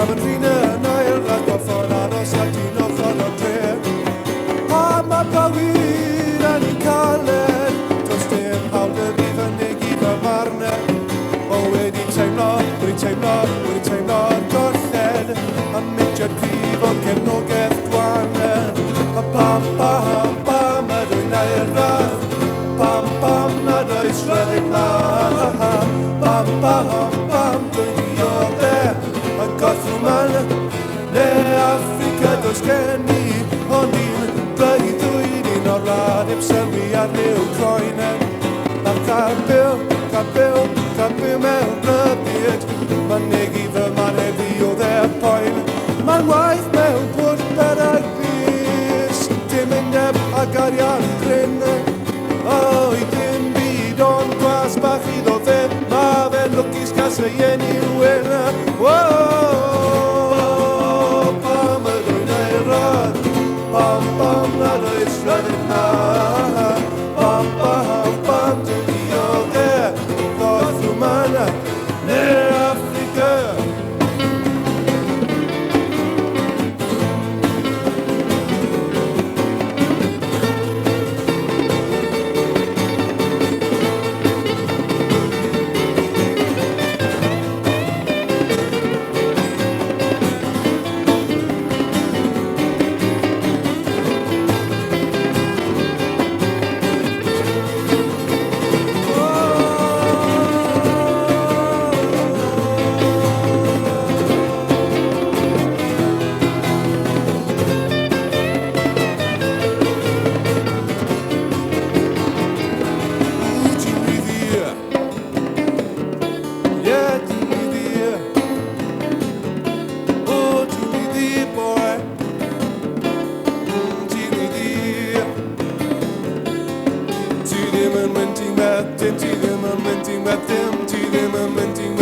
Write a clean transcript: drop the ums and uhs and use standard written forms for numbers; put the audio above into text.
Camerina, Nair, Radofona, Rosatino, Fonotre, Amapawir, and Kalen, Tostin, Halder, even Negiva Marne, oh, Eddie Taimla, Dorthed, a Mitcha Cleave, can no get one, a Pampa, Madonna, Pampa, Nada is running, Pam, Gothman, le Africa dos Kenny, Onin, Baiduin, or Radip, Serbia, Ukraine, Capel, Melbit, Manegi, Vermanevi, or their point, my wife, Mel, put better this, Tim and Deb, Agarian, Glen, oh, it can be Don Guasbach, Dove, Marvel, Lucas, Casa, Yenny, whoa. Menting,